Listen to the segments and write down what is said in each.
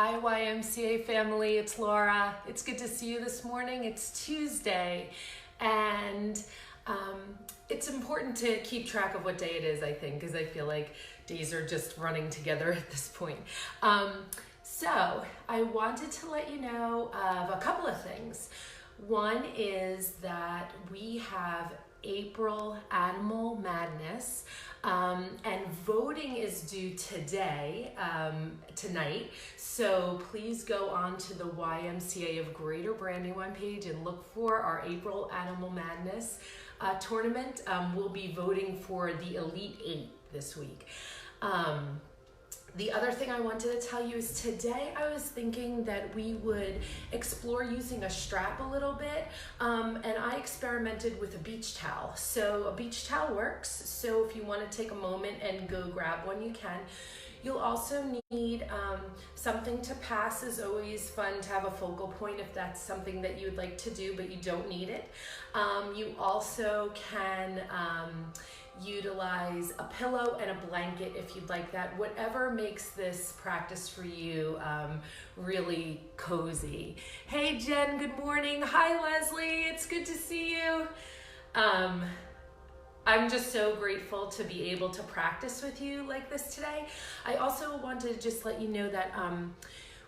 Hi YMCA family, it's Laura. It's good to see you this morning. It's Tuesday and it's important to keep track of what day it is, I think, because I feel like days are just running together at this point. So I wanted to let you know of a couple of things. One is that we have April Animal Madness, and voting is due tonight. So please go on to the YMCA of Greater Brandywine page and look for our April Animal Madness tournament. We'll be voting for the Elite 8 this week. The other thing I wanted to tell you is today I was thinking that we would explore using a strap a little bit, and I experimented with a beach towel. So a beach towel works, so if you want to take a moment and go grab one, you can. You'll also need something to pass. Is always fun to have a focal point if that's something that you would like to do, but you don't need it. You also can utilize a pillow and a blanket if you'd like that. Whatever makes this practice for you really cozy. Hey Jen, good morning. Hi Leslie, it's good to see you. I'm just so grateful to be able to practice with you like this today. I also wanted to just let you know that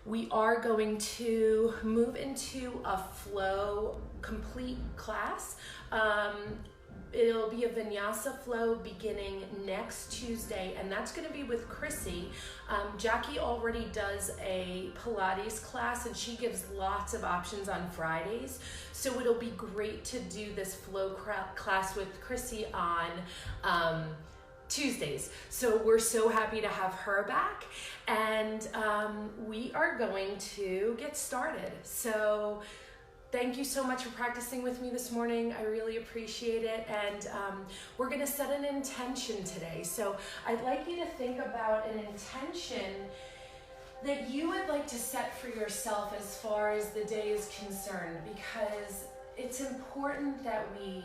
we are going to move into a flow complete class. It'll be a vinyasa flow beginning next Tuesday, and that's going to be with Chrissy. Jackie already does a Pilates class, and she gives lots of options on Fridays. So it'll be great to do this flow class with Chrissy on Tuesdays. So we're so happy to have her back, and we are going to get started. So thank you so much for practicing with me this morning. I really appreciate it. And we're gonna set an intention today. So I'd like you to think about an intention that you would like to set for yourself as far as the day is concerned, because it's important that we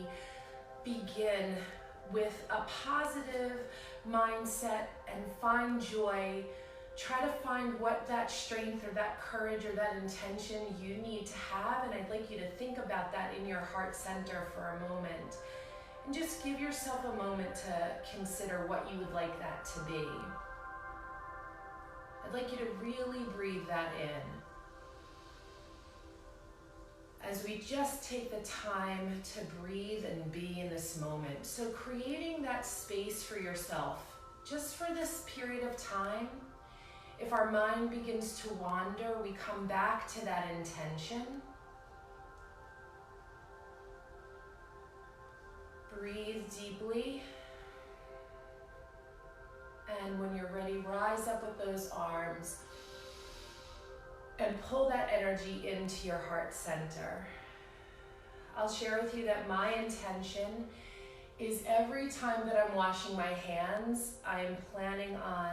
begin with a positive mindset and find joy. Try to find what that strength or that courage or that intention you need to have, and I'd like you to think about that in your heart center for a moment. And just give yourself a moment to consider what you would like that to be. I'd like you to really breathe that in as we just take the time to breathe and be in this moment. So creating that space for yourself, just for this period of time. If our mind begins to wander, we come back to that intention. Breathe deeply. And when you're ready, rise up with those arms and pull that energy into your heart center. I'll share with you that my intention is every time that I'm washing my hands, I am planning on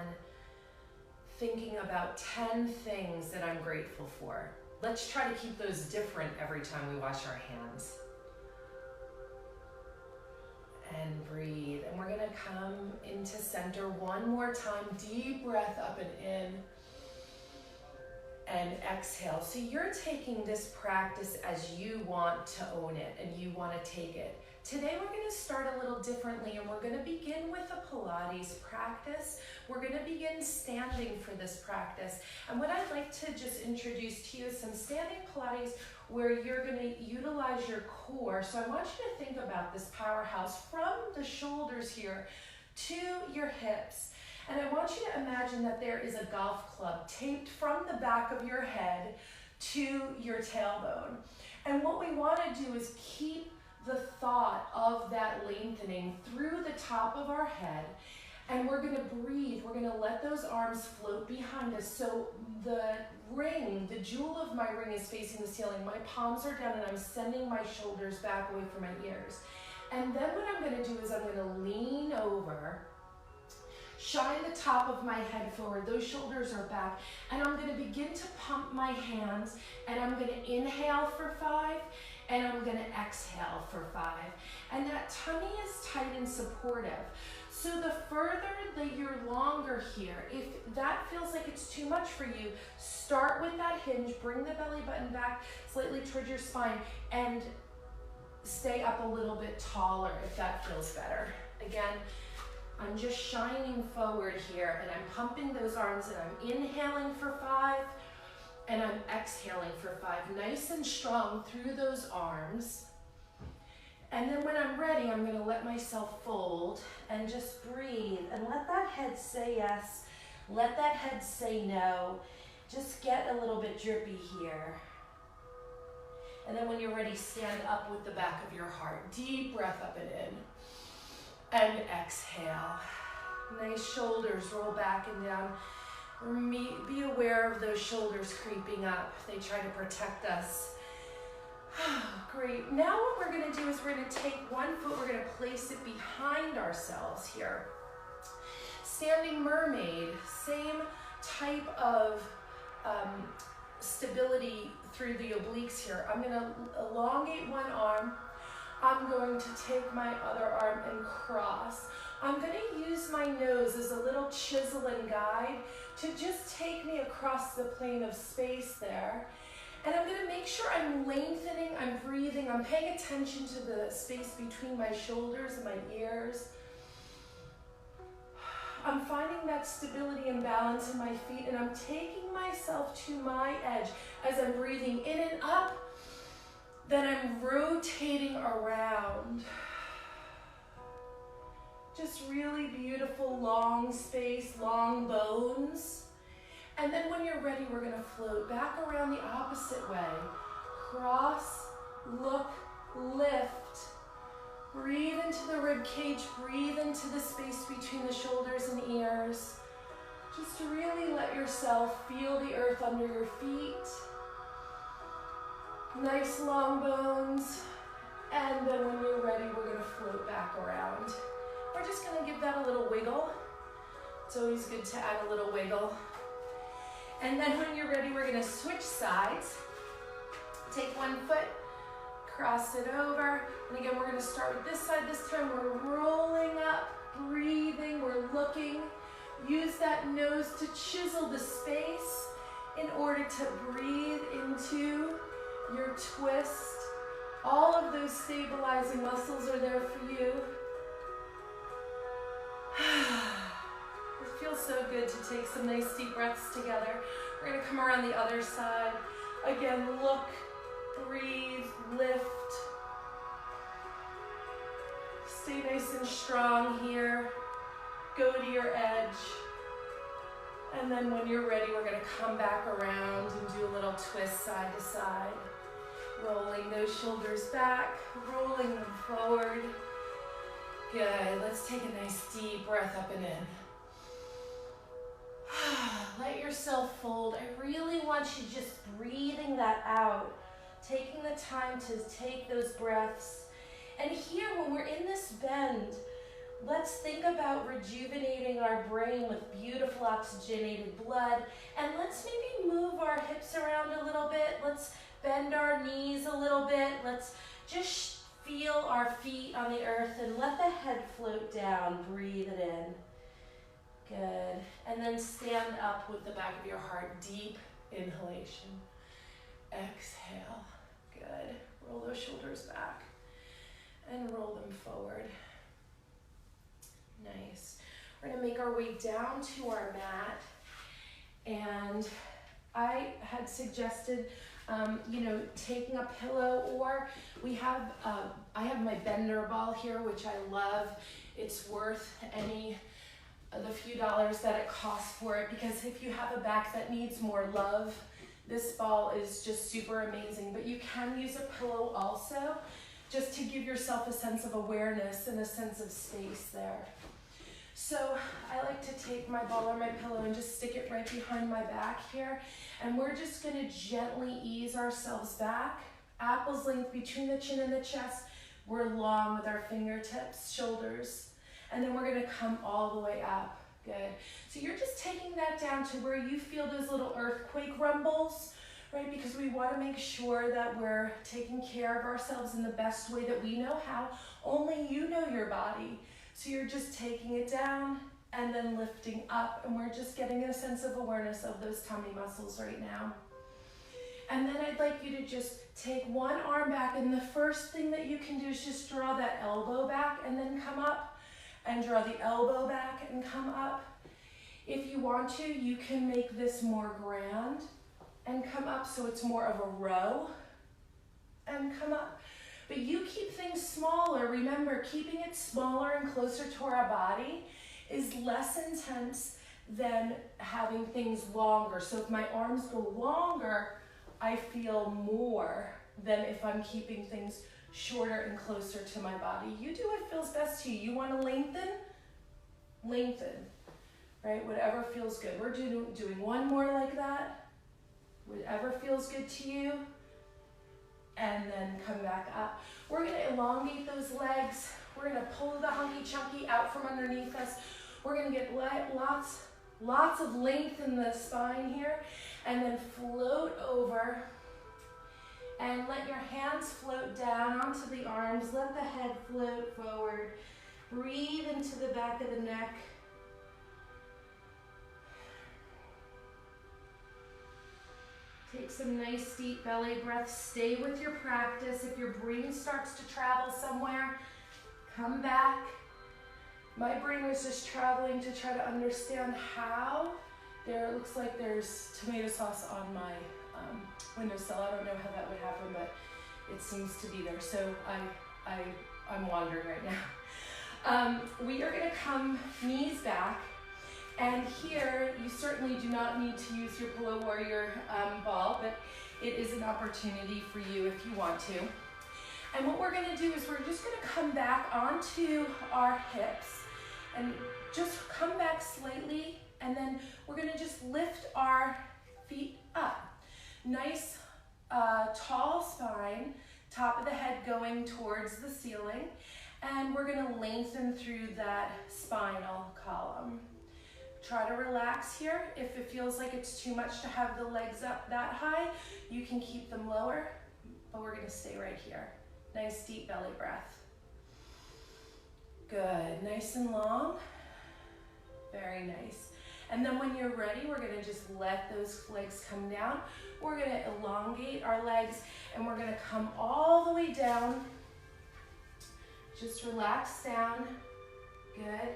thinking about 10 things that I'm grateful for. Let's try to keep those different every time we wash our hands. And breathe. And we're gonna come into center one more time. Deep breath up and in. And exhale. So you're taking this practice as you want to own it and you want to take it. Today we're going to start a little differently, and we're going to begin with a Pilates practice. We're going to begin standing for this practice. And what I'd like to just introduce to you is some standing Pilates where you're going to utilize your core. So I want you to think about this powerhouse from the shoulders here to your hips. And I want you to imagine that there is a golf club taped from the back of your head to your tailbone. And what we want to do is keep the thought of that lengthening through the top of our head. And we're going to breathe. We're going to let those arms float behind us. So the ring, the jewel of my ring is facing the ceiling. My palms are down and I'm sending my shoulders back away from my ears. And then what I'm going to do is I'm going to lean over, shine the top of my head forward. Those shoulders are back. And I'm going to begin to pump my hands. And I'm going to inhale for 5. And I'm going to exhale for 5. And that tummy is tight and supportive. So the further that you're longer here, if that feels like it's too much for you, start with that hinge, bring the belly button back slightly towards your spine, and stay up a little bit taller if that feels better. Again, I'm just shining forward here, and I'm pumping those arms, and I'm inhaling for 5, and I'm exhaling for 5. Nice and strong through those arms. And then when I'm ready, I'm going to let myself fold and just breathe and let that head say yes. Let that head say no. Just get a little bit drippy here. And then when you're ready, stand up with the back of your heart. Deep breath up and in. And exhale. Nice shoulders roll back and down. Be aware of those shoulders creeping up. They try to protect us. Great. Now what we're going to do is we're going to take one foot, we're going to place it behind ourselves here. Standing mermaid, same type of stability through the obliques here. I'm going to elongate one arm. I'm going to take my other arm and cross. I'm going to use my nose as a little chisel and guide to just take me across the plane of space there. And I'm going to make sure I'm lengthening, I'm breathing, I'm paying attention to the space between my shoulders and my ears. I'm finding that stability and balance in my feet, and I'm taking myself to my edge as I'm breathing in and up. Then I'm rotating around. Just really beautiful, long space, long bones. And then when you're ready, we're going to float back around the opposite way. Cross, look, lift. Breathe into the rib cage. Breathe into the space between the shoulders and ears. Just to really let yourself feel the earth under your feet. Nice long bones. And then when you're ready, we're going to float back around. We're just going to give that a little wiggle. It's always good to add a little wiggle. And then when you're ready, we're going to switch sides. Take one foot, cross it over. And again, we're going to start with this side. This time we're rolling up, breathing, we're looking. Use that nose to chisel the space in order to breathe into your twist. All of those stabilizing muscles are there for you. It feels so good to take some nice deep breaths together. We're going to come around the other side. Again, look, breathe, lift. Stay nice and strong here. Go to your edge. And then when you're ready, we're going to come back around and do a little twist side to side. Rolling those shoulders back, rolling them forward. Good. Let's take a nice deep breath up and in. Let yourself fold. I really want you just breathing that out, taking the time to take those breaths. And here, when we're in this bend, let's think about rejuvenating our brain with beautiful oxygenated blood. And let's maybe move our hips around a little bit. Let's bend our knees a little bit. Let's just feel our feet on the earth and let the head float down. Breathe it in. Good. And then stand up with the back of your heart. Deep inhalation. Exhale. Good. Roll those shoulders back and roll them forward. Nice. We're going to make our way down to our mat. And I had suggested taking a pillow, or I have my bender ball here, which I love. It's worth the few dollars that it costs for it, because if you have a back that needs more love, this ball is just super amazing. But you can use a pillow also, just to give yourself a sense of awareness and a sense of space there. So I like to take my ball or my pillow and just stick it right behind my back here. And we're just going to gently ease ourselves back. Apple's length between the chin and the chest. We're long with our fingertips, shoulders. And then we're going to come all the way up. Good. So you're just taking that down to where you feel those little earthquake rumbles, right? Because we want to make sure that we're taking care of ourselves in the best way that we know how. Only you know your body. So you're just taking it down and then lifting up, and we're just getting a sense of awareness of those tummy muscles right now. And then I'd like you to just take one arm back, and the first thing that you can do is just draw that elbow back and then come up, and draw the elbow back and come up. If you want to, you can make this more grand and come up so it's more of a row and come up. But you keep things smaller. Remember, keeping it smaller and closer to our body is less intense than having things longer. So if my arms go longer, I feel more than if I'm keeping things shorter and closer to my body. You do what feels best to you. You want to lengthen? Lengthen, right? Whatever feels good. We're doing one more like that. Whatever feels good to you. And then come back up. We're going to elongate those legs. We're going to pull the hunky chunky out from underneath us. We're going to get lots of length in the spine here, and then float over and let your hands float down onto the arms. Let the head float forward. Breathe into the back of the neck. Take some nice deep belly breaths. Stay with your practice. If your brain starts to travel somewhere, come back. My brain was just traveling to try to understand how. It looks like there's tomato sauce on my windowsill. I don't know how that would happen, but it seems to be there. So I'm wandering right now. We are going to come knees back. And here, you certainly do not need to use your Pillow Warrior ball, but it is an opportunity for you if you want to. And what we're going to do is we're just going to come back onto our hips and just come back slightly, and then we're going to just lift our feet up. Nice, tall spine, top of the head going towards the ceiling, and we're going to lengthen through that spinal column. Try to relax here. If it feels like it's too much to have the legs up that high, you can keep them lower, but we're going to stay right here. Nice deep belly breath. Good, nice and long. Very nice. And then when you're ready, we're going to just let those legs come down. We're going to elongate our legs, and we're going to come all the way down. Just relax down. Good.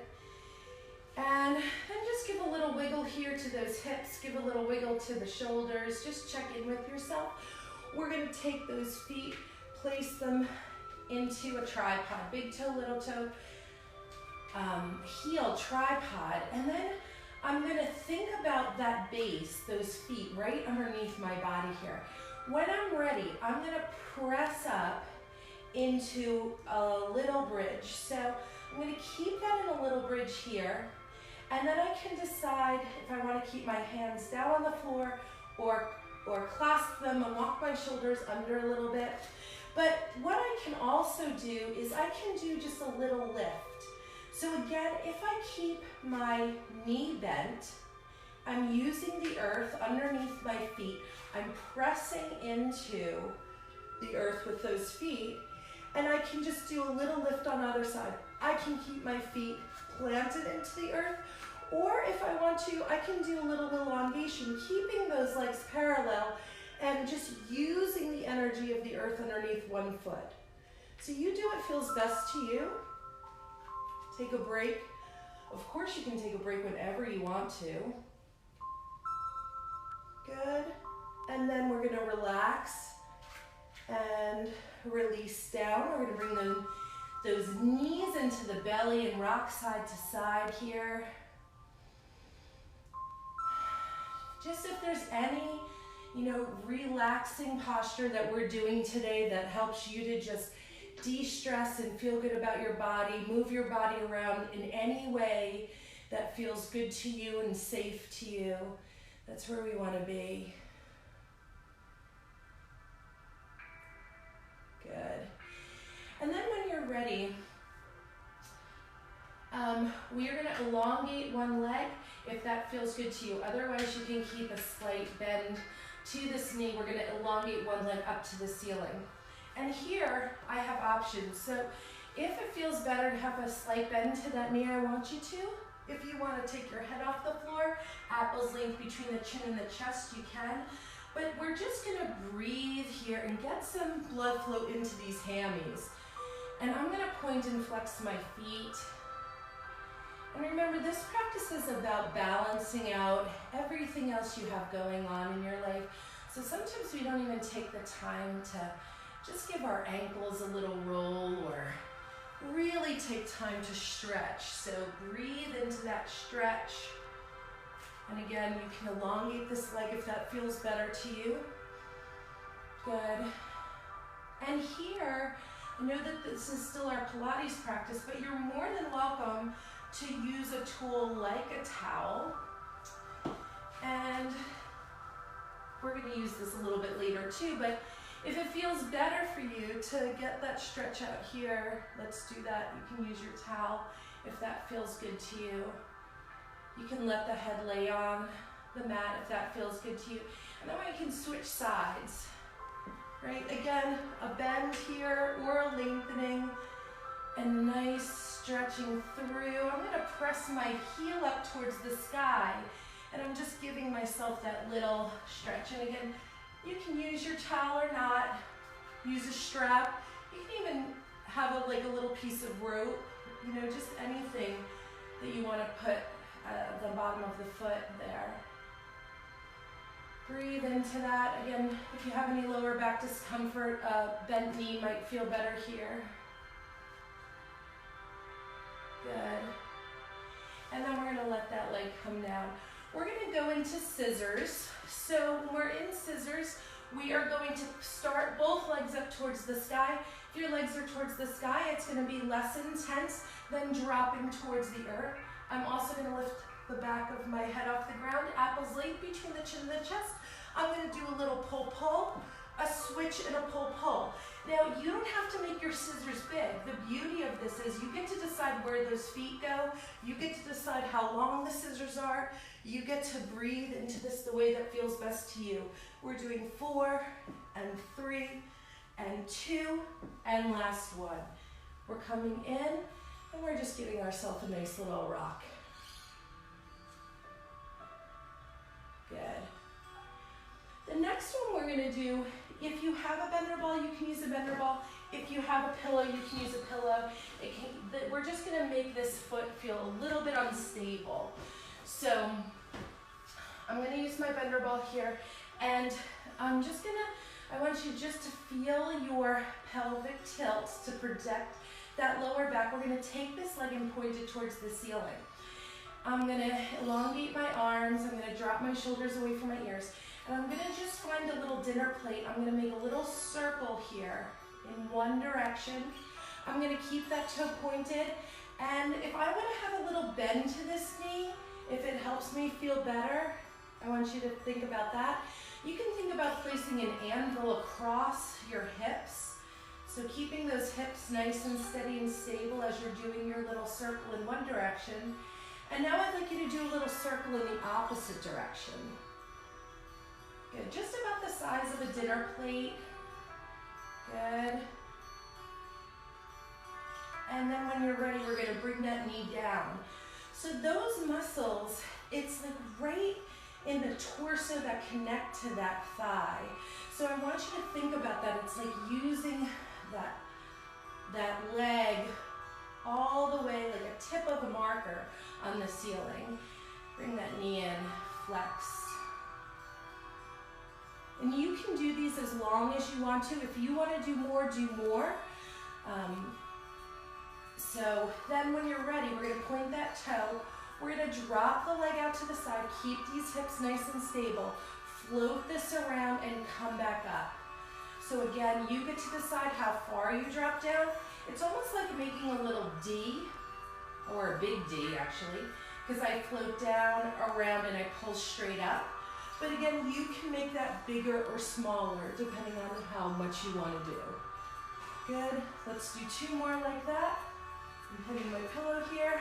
And then just give a little wiggle here to those hips. Give a little wiggle to the shoulders. Just check in with yourself. We're going to take those feet, place them into a tripod. Big toe, little toe, heel, tripod. And then I'm going to think about that base, those feet right underneath my body here. When I'm ready, I'm going to press up into a little bridge. So I'm going to keep that in a little bridge here. And then I can decide if I want to keep my hands down on the floor or clasp them and walk my shoulders under a little bit. But what I can also do is I can do just a little lift. So again, if I keep my knee bent, I'm using the earth underneath my feet. I'm pressing into the earth with those feet, and I can just do a little lift on the other side. I can keep my feet planted into the earth, or if I want to, I can do a little elongation, keeping those legs parallel and just using the energy of the earth underneath one foot. So you do what feels best to you. Take a break. Of course you can take a break whenever you want to. Good. And then we're going to relax and release down. We're going to bring those knees into the belly and rock side to side here. Just if there's any, relaxing posture that we're doing today that helps you to just de-stress and feel good about your body, move your body around in any way that feels good to you and safe to you. That's where we want to be. Good. And then when you're ready, we are going to elongate one leg if that feels good to you. Otherwise, you can keep a slight bend to this knee. We're going to elongate one leg up to the ceiling. And here, I have options. So If it feels better to have a slight bend to that knee, I want you to. If you want to take your head off the floor, apples length between the chin and the chest, you can. But we're just gonna breathe here and get some blood flow into these hammies. And I'm gonna point and flex my feet. And remember, this practice is about balancing out everything else you have going on in your life. So sometimes we don't even take the time to just give our ankles a little roll or really take time to stretch. So breathe into that stretch. And again, you can elongate this leg if that feels better to you. Good. And here, I know that this is still our Pilates practice, but you're more than welcome to use a tool like a towel. And we're going to use this a little bit later too, but if it feels better for you to get that stretch out here, let's do that. You can use your towel if that feels good to you. You can let the head lay on the mat if that feels good to you. And that way you can switch sides, right? Again, a bend here or a lengthening and nice stretching through. I'm gonna press my heel up towards the sky and I'm just giving myself that little stretch. And again, you can use your towel or not, use a strap. You can even have a little piece of rope, you know, just anything that you wanna put at the bottom of the foot there. Breathe into that. Again, if you have any lower back discomfort, bent knee might feel better here. Good. And then we're gonna let that leg come down. We're gonna go into scissors. So when we're in scissors, we are going to start both legs up towards the sky. If your legs are towards the sky, it's gonna be less intense than dropping towards the earth. I'm also going to lift the back of my head off the ground, apples length between the chin and the chest. I'm going to do a little pull-pull, a switch, and a pull-pull. Now, you don't have to make your scissors big. The beauty of this is you get to decide where those feet go. You get to decide how long the scissors are. You get to breathe into this the way that feels best to you. We're doing 4 and 3 and 2 and last one. We're coming in. And we're just giving ourselves a nice little rock. Good. The next one we're going to do, if you have a bender ball, you can use a bender ball. If you have a pillow, you can use a pillow. We're just going to make this foot feel a little bit unstable. So I'm going to use my bender ball here, and I want you just to feel your pelvic tilt to protect that lower back. We're going to take this leg and point it towards the ceiling. I'm going to elongate my arms. I'm going to drop my shoulders away from my ears. And I'm going to just find a little dinner plate. I'm going to make a little circle here in one direction. I'm going to keep that toe pointed. And if I want to have a little bend to this knee, if it helps me feel better, I want you to think about that. You can think about placing an anvil across your hips. So keeping those hips nice and steady and stable as you're doing your little circle in one direction. And now I'd like you to do a little circle in the opposite direction. Good, just about the size of a dinner plate. Good. And then when you're ready, we're gonna bring that knee down. So those muscles, it's like right in the torso that connect to that thigh. So I want you to think about that. It's like using that leg all the way, like a tip of a marker on the ceiling. Bring that knee in, flex. And you can do these as long as you want to. If you want to do more, do more. So then when you're ready, we're going to point that toe. We're going to drop the leg out to the side, keep these hips nice and stable, float this around and come back up. So again, you get to decide how far you drop down. It's almost like making a little D, or a big D actually, because I float down, around, and I pull straight up. But again, you can make that bigger or smaller depending on how much you want to do. Good, let's do 2 more like that. I'm putting my pillow here.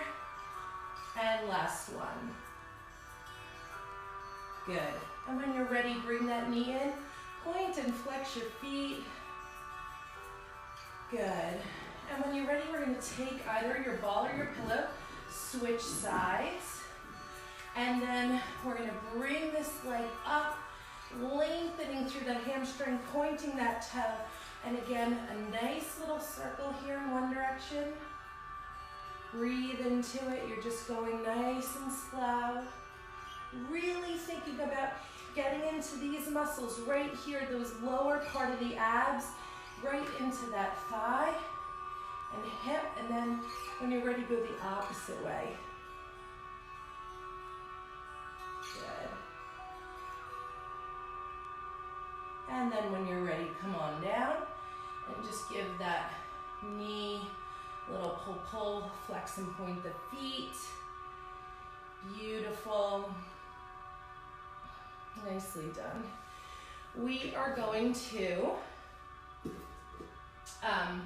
And last one. Good. And when you're ready, bring that knee in. Point and flex your feet. Good. And when you're ready, we're gonna take either your ball or your pillow, switch sides, and then we're gonna bring this leg up, lengthening through the hamstring, pointing that toe. And again, a nice little circle here in one direction. Breathe into it. You're just going nice and slow. Really thinking about getting into these muscles right here, those lower part of the abs, right into that thigh and hip. And then when you're ready, go the opposite way. Good. And then when you're ready, come on down and just give that knee a little pull, flex and point the feet. Beautiful. Nicely done. We are going to, I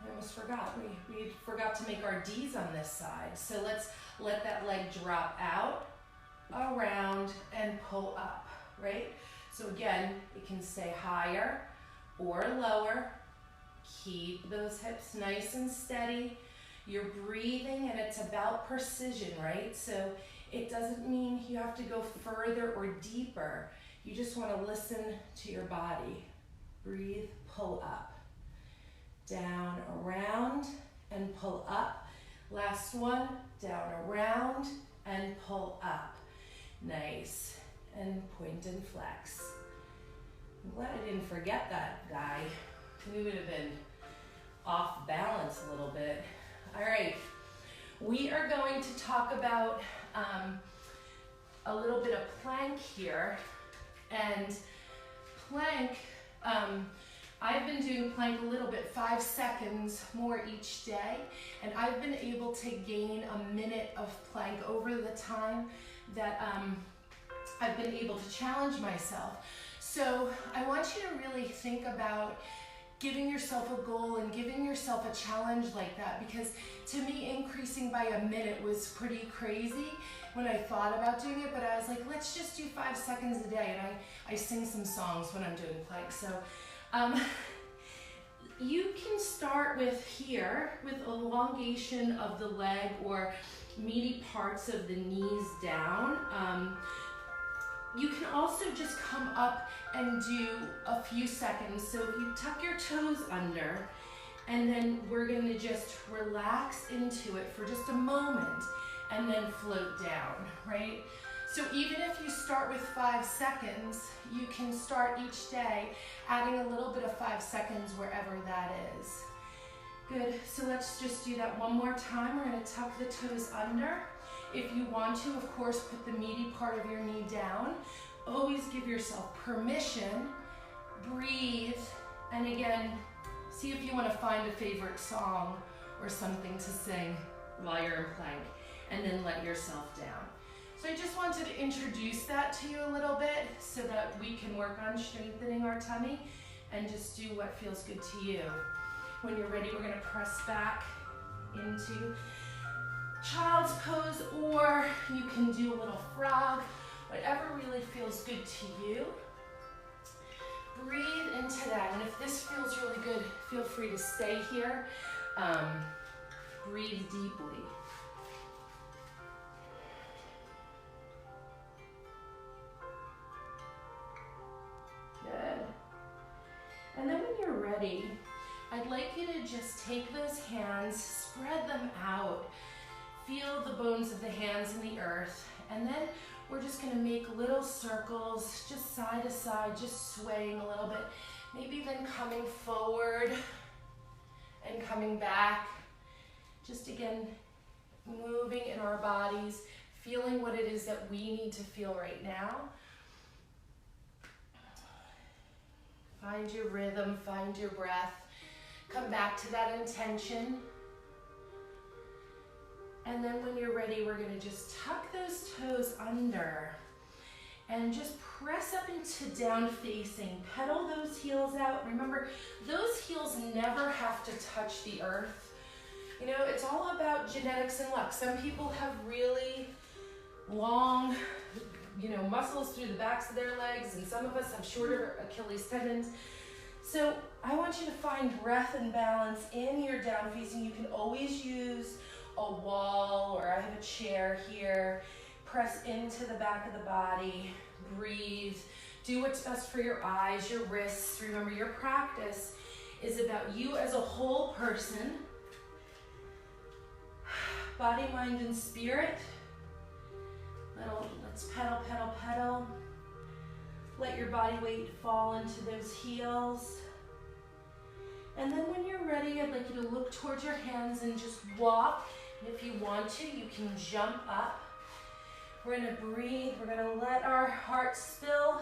almost forgot. We forgot to make our D's on this side. So let's let that leg drop out, around, and pull up, right? So again, it can stay higher or lower. Keep those hips nice and steady. You're breathing and it's about precision, right? So it doesn't mean you have to go further or deeper. You just want to listen to your body. Breathe, pull up. Down, around, and pull up. Last one, down, around, and pull up. Nice. And point and flex. I'm glad I didn't forget that guy. We would have been off balance a little bit. All right, we are going to talk about a little bit of plank here. And plank, I've been doing plank a little bit, 5 seconds more each day, and I've been able to gain a minute of plank over the time that I've been able to challenge myself. So I want you to really think about giving yourself a goal and giving yourself a challenge like that, because to me, increasing by a minute was pretty crazy when I thought about doing it, but I was like, let's just do 5 seconds a day, and I sing some songs when I'm doing plank. So you can start with here, with elongation of the leg or meaty parts of the knees down. You can also just come up and do a few seconds. So if you tuck your toes under, and then we're gonna just relax into it for just a moment and then float down, right? So even if you start with 5 seconds, you can start each day adding a little bit of 5 seconds wherever that is. Good, so let's just do that one more time. We're gonna tuck the toes under. If you want to, of course, put the meaty part of your knee down. Always give yourself permission. Breathe. And again, see if you want to find a favorite song or something to sing while you're in plank, and then let yourself down. So I just wanted to introduce that to you a little bit so that we can work on strengthening our tummy and just do what feels good to you. When you're ready, we're going to press back into child's pose, or you can do a little frog, whatever really feels good to you. Breathe into that, and if this feels really good, feel free to stay here. Breathe deeply. Good. And then when you're ready, I'd like you to just take those hands, spread them out. Feel the bones of the hands in the earth, and then we're just going to make little circles, just side to side, just swaying a little bit. Maybe then coming forward and coming back. Just again, moving in our bodies, feeling what it is that we need to feel right now. Find your rhythm, find your breath. Come back to that intention. And then when you're ready, we're gonna just tuck those toes under and just press up into down facing. Pedal those heels out. Remember, those heels never have to touch the earth. You know, it's all about genetics and luck. Some people have really long, muscles through the backs of their legs, and some of us have shorter Achilles tendons. So I want you to find breath and balance in your down facing. You can always use a wall, or I have a chair here. Press into the back of the body, breathe. Do what's best for your eyes, your wrists. Remember, your practice is about you as a whole person. Body, mind, and spirit. Let's pedal, pedal, pedal. Let your body weight fall into those heels. And then when you're ready, I'd like you to look towards your hands and just walk. And if you want to, you can jump up. We're gonna breathe. We're gonna let our heart spill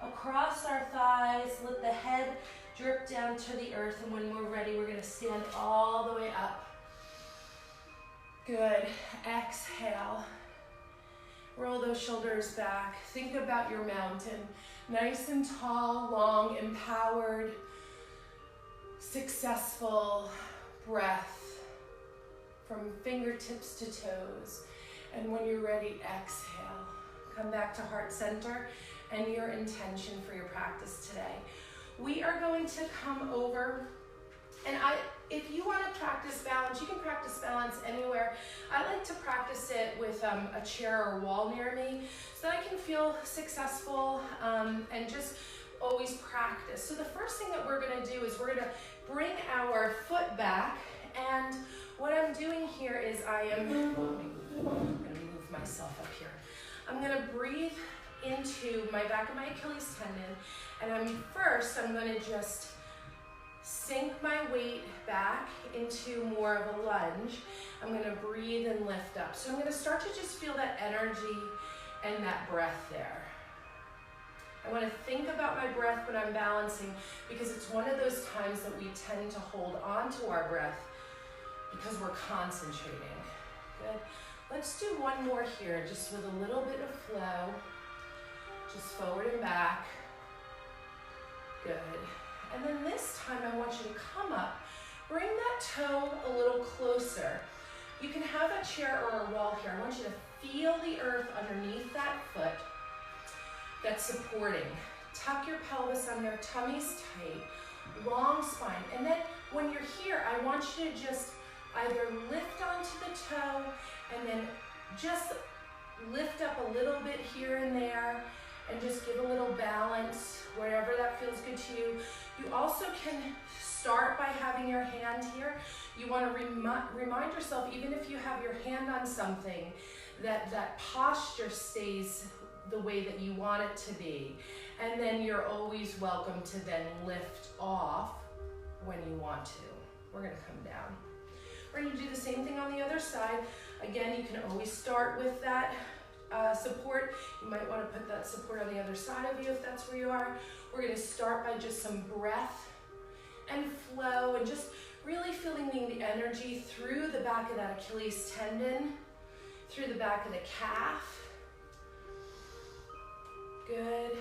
across our thighs. Let the head drip down to the earth. And when we're ready, we're gonna stand all the way up. Good. Exhale. Roll those shoulders back. Think about your mountain. Nice and tall, long, empowered, successful breath from fingertips to toes. And when you're ready, exhale. Come back to heart center and your intention for your practice today. We are going to come over, and if you want to practice balance, you can practice balance anywhere. I like to practice it with a chair or wall near me so that I can feel successful and just always practice. So the first thing that we're going to do is we're going to bring our foot back, and what I'm doing here is I'm going to move myself up here. I'm going to breathe into my back of my Achilles tendon, and I'm going to just sink my weight back into more of a lunge. I'm going to breathe and lift up. So I'm going to start to just feel that energy and that breath there. I want to think about my breath when I'm balancing, because it's one of those times that we tend to hold on to our breath because we're concentrating. Good. Let's do one more here, just with a little bit of flow. Just forward and back. Good. And then this time I want you to come up, bring that toe a little closer. You can have a chair or a wall here. I want you to feel the earth underneath that foot that's supporting. Tuck your pelvis under, tummy's tight, long spine. And then when you're here, I want you to just either lift onto the toe and then just lift up a little bit here and there and just give a little balance wherever that feels good to you. You also can start by having your hand here. You want to remind yourself, even if you have your hand on something, that that posture stays the way that you want it to be. And then you're always welcome to then lift off when you want to. We're going to come down. We're going to do the same thing on the other side. Again, you can always start with that support. You might want to put that support on the other side of you if that's where you are. We're going to start by just some breath and flow and just really feeling the energy through the back of that Achilles tendon, through the back of the calf. Good.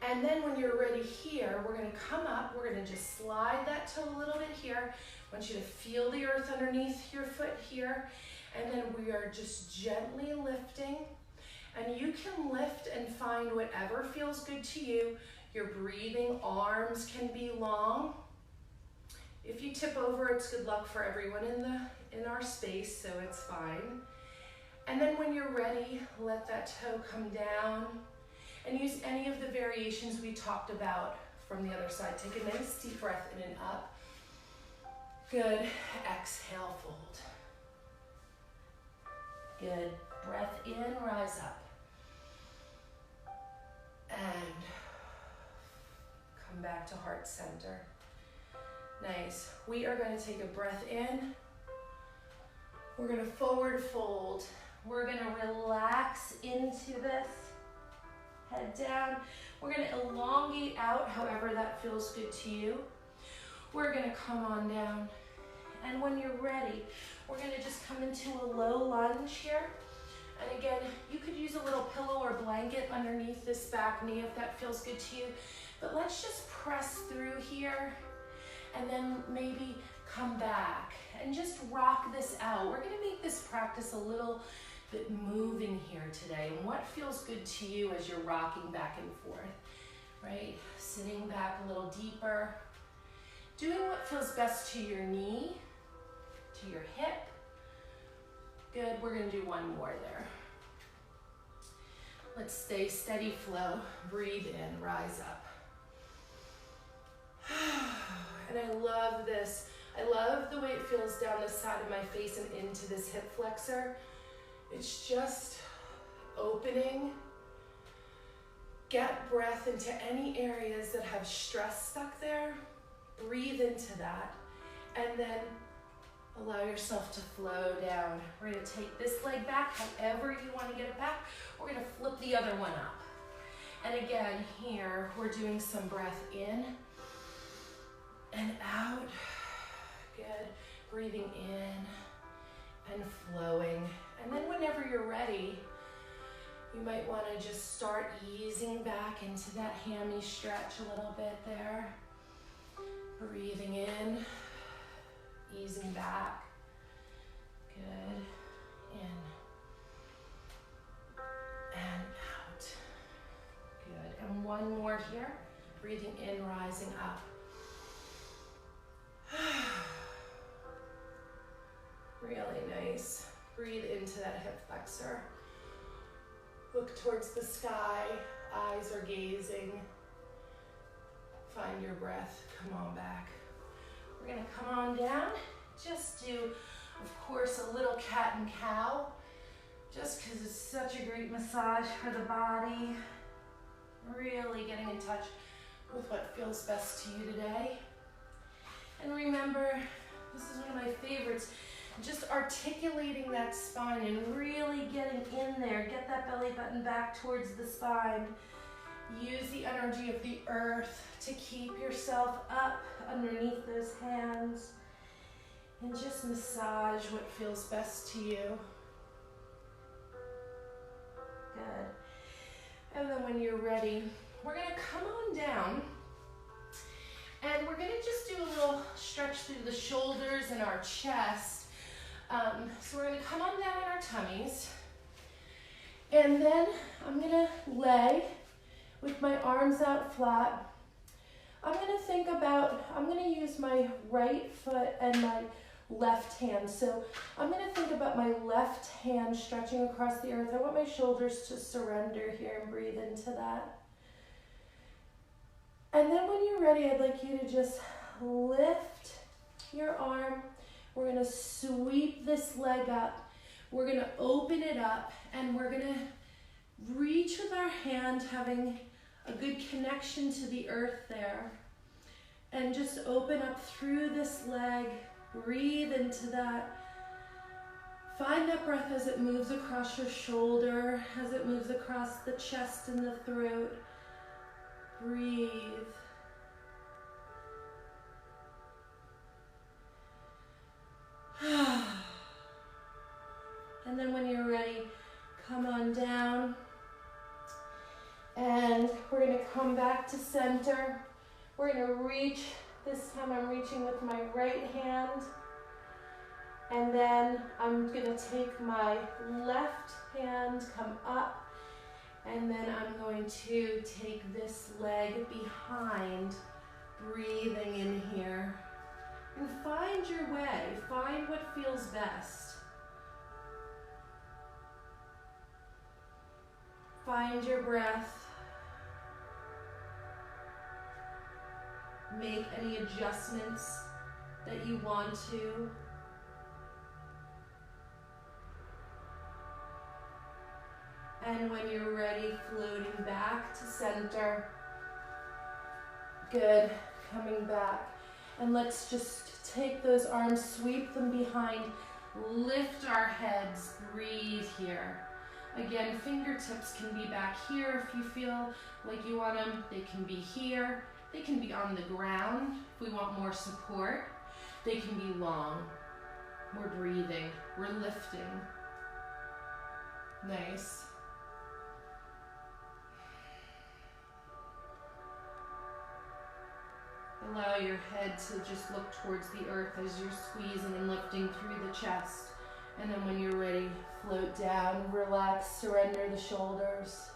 And then when you're ready here, we're going to come up. We're going to just slide that toe a little bit here. I want you to feel the earth underneath your foot here. And then we are just gently lifting. And you can lift and find whatever feels good to you. Your breathing arms can be long. If you tip over, it's good luck for everyone in our space, so it's fine. And then when you're ready, let that toe come down and use any of the variations we talked about from the other side. Take a nice deep breath in and up. Good. Exhale, fold. Good. Breath in, rise up. And come back to heart center. Nice. We are going to take a breath in. We're going to forward fold. We're going to relax into this. Head down. We're going to elongate out however that feels good to you. We're going to come on down. And when you're ready, we're going to just come into a low lunge here. And again, you could use a little pillow or blanket underneath this back knee if that feels good to you. But let's just press through here and then maybe come back and just rock this out. We're going to make this practice a little bit moving here today. And what feels good to you as you're rocking back and forth? right? Sitting back a little deeper. Doing what feels best to your knee, to your hip. Good, we're gonna do one more there. Let's stay steady flow. Breathe in, rise up. And I love this. I love the way it feels down the side of my face and into this hip flexor. It's just opening. Get breath into any areas that have stress stuck there. Breathe into that. And then allow yourself to flow down. We're gonna take this leg back, however you wanna get it back. We're gonna flip the other one up. And again, here, we're doing some breath in and out. Good. Breathing in and flowing. And then whenever you're ready, you might wanna just start easing back into that hammy stretch a little bit there. Breathing in. Easing back. Good. In. And out. Good. And one more here. Breathing in, rising up. Really nice. Breathe into that hip flexor. Look towards the sky. Eyes are gazing. Find your breath. Come on back. We're gonna come on down. Just do, of course, a little cat and cow. Just because it's such a great massage for the body. Really getting in touch with what feels best to you today. And remember, this is one of my favorites, just articulating that spine and really getting in there. Get that belly button back towards the spine. Use the energy of the earth to keep yourself up underneath those hands. And just massage what feels best to you. Good. And then when you're ready, we're gonna come on down. And we're gonna just do a little stretch through the shoulders and our chest. So we're gonna come on down on our tummies. And then I'm gonna lay with my arms out flat. I'm gonna use my right foot and my left hand. So I'm gonna think about my left hand stretching across the earth. I want my shoulders to surrender here and breathe into that. And then when you're ready, I'd like you to just lift your arm. We're gonna sweep this leg up. We're gonna open it up and we're gonna reach with our hand, having a good connection to the earth there. And just open up through this leg. Breathe into that. Find that breath as it moves across your shoulder, as it moves across the chest and the throat. Breathe. And then when you're ready, come on down. And we're going to come back to center. We're going to reach. This time I'm reaching with my right hand. And then I'm going to take my left hand, come up. And then I'm going to take this leg behind, breathing in here. And find your way. Find what feels best. Find your breath. Make any adjustments that you want to. And when you're ready, floating back to center. Good, coming back. And let's just take those arms, sweep them behind, lift our heads, breathe here. Again, fingertips can be back here if you feel like you want them. They can be here. They can be on the ground if we want more support. They can be long. We're breathing, we're lifting. Nice. Allow your head to just look towards the earth as you're squeezing and lifting through the chest. And then when you're ready, float down, relax, surrender the shoulders.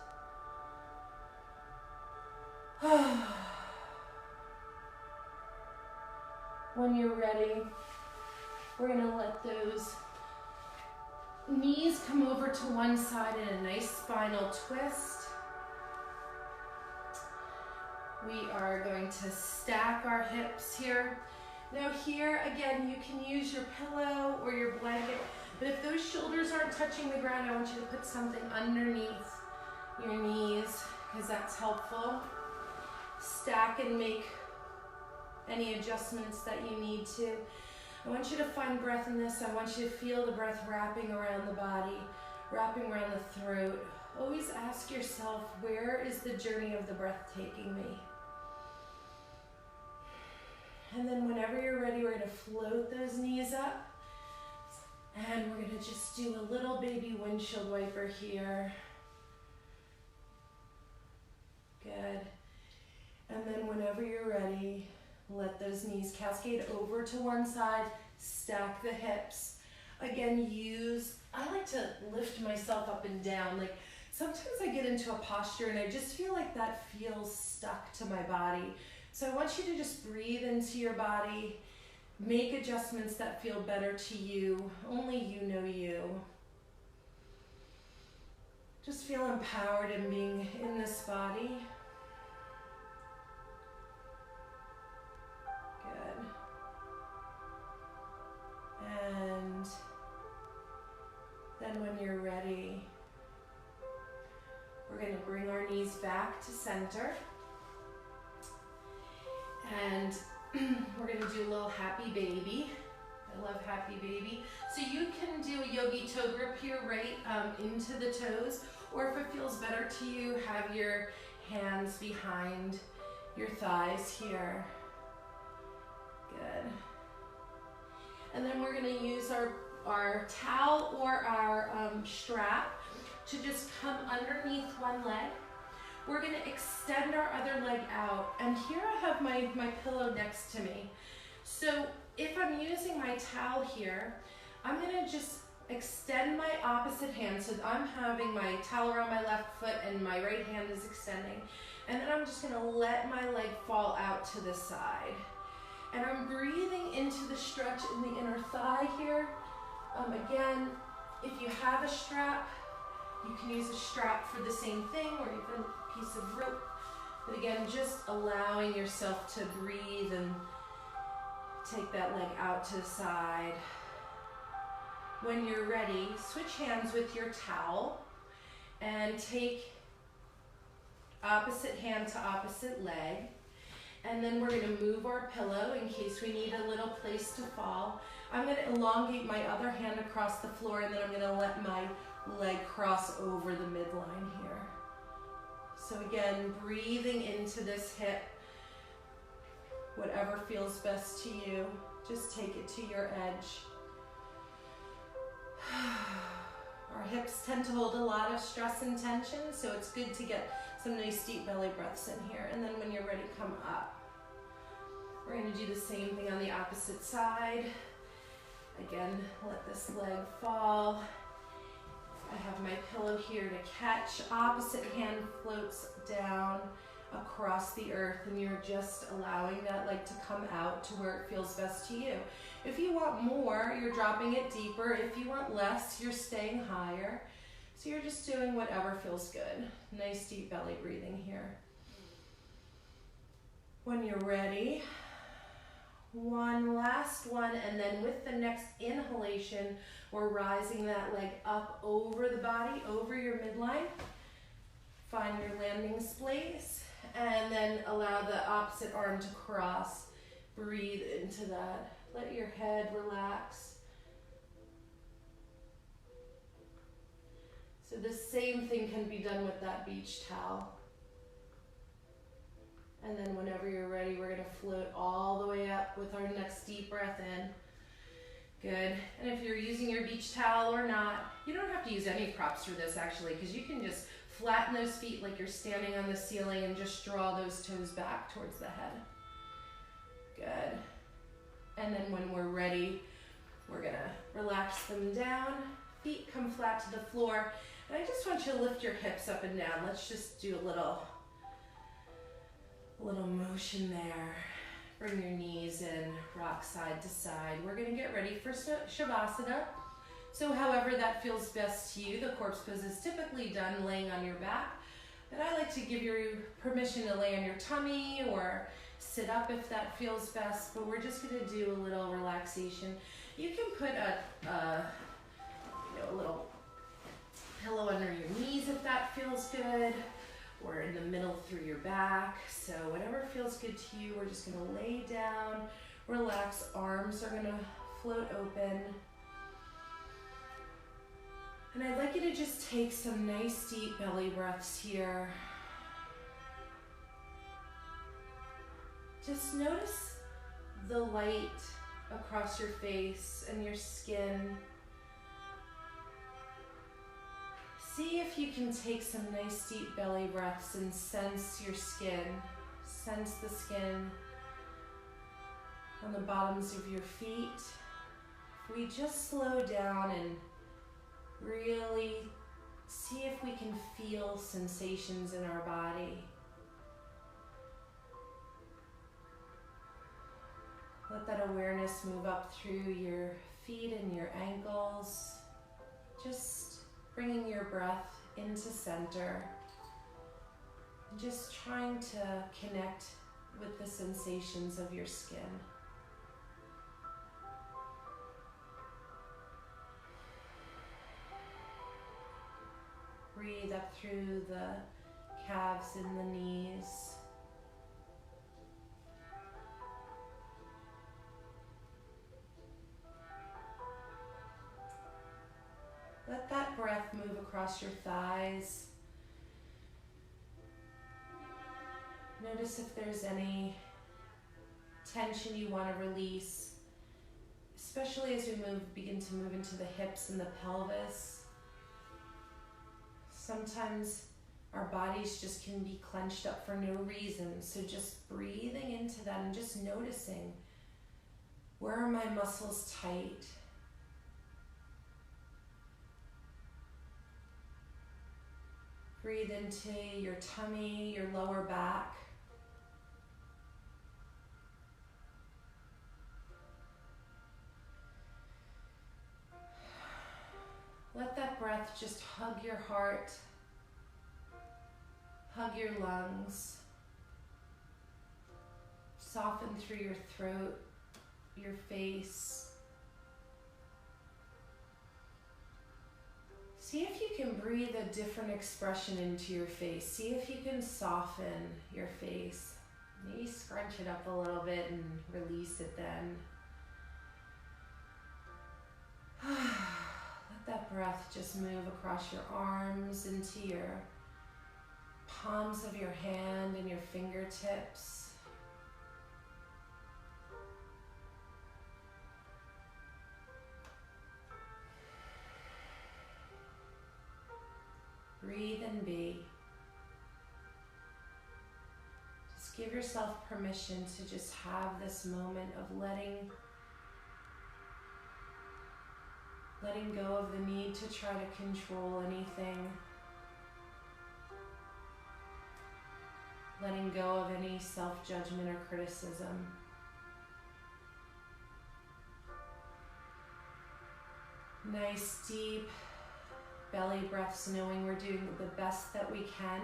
When you're ready, we're gonna let those knees come over to one side in a nice spinal twist. We are going to stack our hips here. Now here, again, you can use your pillow or your blanket, but if those shoulders aren't touching the ground, I want you to put something underneath your knees, because that's helpful. Stack and make any adjustments that you need to. I want you to find breath in this. I want you to feel the breath wrapping around the body, wrapping around the throat. Always ask yourself, where is the journey of the breath taking me? And then whenever you're ready, we're going to float those knees up. And we're going to just do a little baby windshield wiper here. Good. And then whenever you're ready, let those knees cascade over to one side, stack the hips. Again, I like to lift myself up and down. Like sometimes I get into a posture and I just feel like that feels stuck to my body. So I want you to just breathe into your body, make adjustments that feel better to you. Only you know you. Just feel empowered in being in this body. Good. And then when you're ready, we're going to bring our knees back to center. And we're going to do a little happy baby. I love happy baby. So you can do a yogi toe grip here right into the toes, or if it feels better to you, have your hands behind your thighs here. Good. And then we're going to use our towel or our strap to just come underneath one leg. We're going to extend our other leg out, and here I have my pillow next to me. So if I'm using my towel here, I'm going to just extend my opposite hand, so I'm having my towel around my left foot and my right hand is extending, and then I'm just going to let my leg fall out to the side. And I'm breathing into the stretch in the inner thigh here. Again, if you have a strap, you can use a strap for the same thing, or even a piece of rope. But again, just allowing yourself to breathe and take that leg out to the side. When you're ready, switch hands with your towel and take opposite hand to opposite leg. And then we're going to move our pillow in case we need a little place to fall. I'm going to elongate my other hand across the floor, and then I'm going to let my leg cross over the midline here. So again, breathing into this hip, whatever feels best to you, just take it to your edge. Our hips tend to hold a lot of stress and tension, so it's good to get some nice deep belly breaths in here. And then when you're ready, come up. We're going to do the same thing on the opposite side. Again, let this leg fall. I have my pillow here to catch. Opposite hand floats down across the earth, and you're just allowing that leg to come out to where it feels best to you. If you want more, you're dropping it deeper. If you want less, you're staying higher. So you're just doing whatever feels good. Nice deep belly breathing here. When you're ready, one last one, and then with the next inhalation, we're rising that leg up over the body, over your midline. Find your landing place, and then allow the opposite arm to cross. Breathe into that. Let your head relax. So the same thing can be done with that beach towel. And then whenever you're ready, we're going to float all the way up with our next deep breath in. Good. And if you're using your beach towel or not, you don't have to use any props for this actually, because you can just flatten those feet like you're standing on the ceiling and just draw those toes back towards the head. Good. And then when we're ready, we're going to relax them down. Feet come flat to the floor. And I just want you to lift your hips up and down. Let's just do a little A little motion there. Bring your knees in, rock side to side. We're gonna get ready for Savasana. So however that feels best to you, the corpse pose is typically done laying on your back, but I like to give you permission to lay on your tummy or sit up if that feels best, but we're just gonna do a little relaxation. You can put a little pillow under your knees if that feels good, or in the middle through your back. So whatever feels good to you, we're just gonna lay down, relax, arms are gonna float open. And I'd like you to just take some nice deep belly breaths here. Just notice the light across your face and your skin. See if you can take some nice deep belly breaths and sense your skin. Sense the skin on the bottoms of your feet. If we just slow down and really see if we can feel sensations in our body. Let that awareness move up through your feet and your ankles. Just bringing your breath into center. And just trying to connect with the sensations of your skin. Breathe up through the calves and the knees. Let that breath move across your thighs. Notice if there's any tension you want to release, especially as we begin to move into the hips and the pelvis. Sometimes our bodies just can be clenched up for no reason, so just breathing into that and just noticing, where are my muscles tight? Breathe into your tummy, your lower back. Let that breath just hug your heart, hug your lungs, soften through your throat, your face. See if you can breathe a different expression into your face. See if you can soften your face. Maybe scrunch it up a little bit and release it then. Let that breath just move across your arms into your palms of your hand and your fingertips. Breathe and be. Just give yourself permission to just have this moment of letting go of the need to try to control anything. Letting go of any self-judgment or criticism. Nice deep belly breaths, knowing we're doing the best that we can.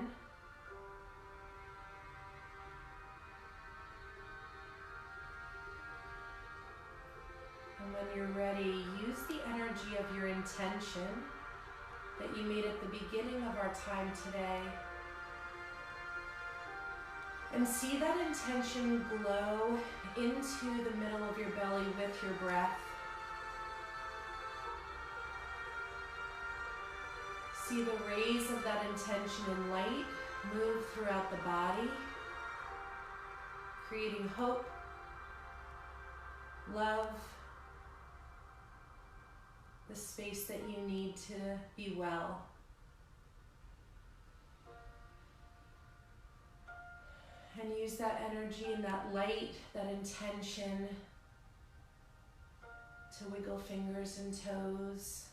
And when you're ready, use the energy of your intention that you made at the beginning of our time today. And see that intention glow into the middle of your belly with your breath. See the rays of that intention and light move throughout the body, creating hope, love, the space that you need to be well. And use that energy and that light, that intention to wiggle fingers and toes.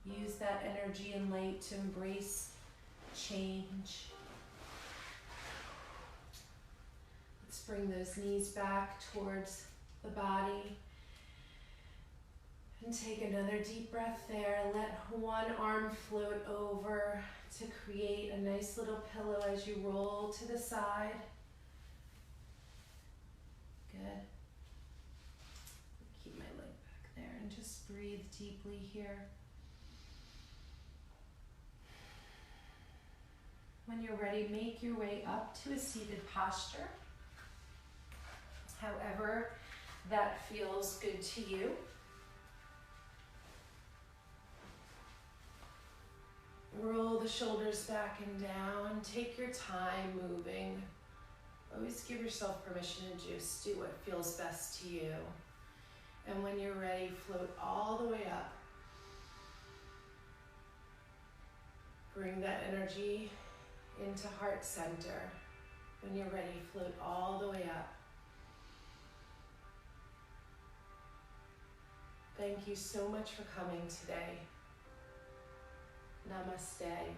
Use that energy and light to embrace change. Let's bring those knees back towards the body. And take another deep breath there. Let one arm float over to create a nice little pillow as you roll to the side. Good. Keep my leg back there and just breathe deeply here. When you're ready, make your way up to a seated posture. However that feels good to you. Roll the shoulders back and down. Take your time moving. Always give yourself permission to just do what feels best to you. And when you're ready, float all the way up. Bring that energy into heart center. When you're ready, float all the way up. Thank you so much for coming today. Namaste.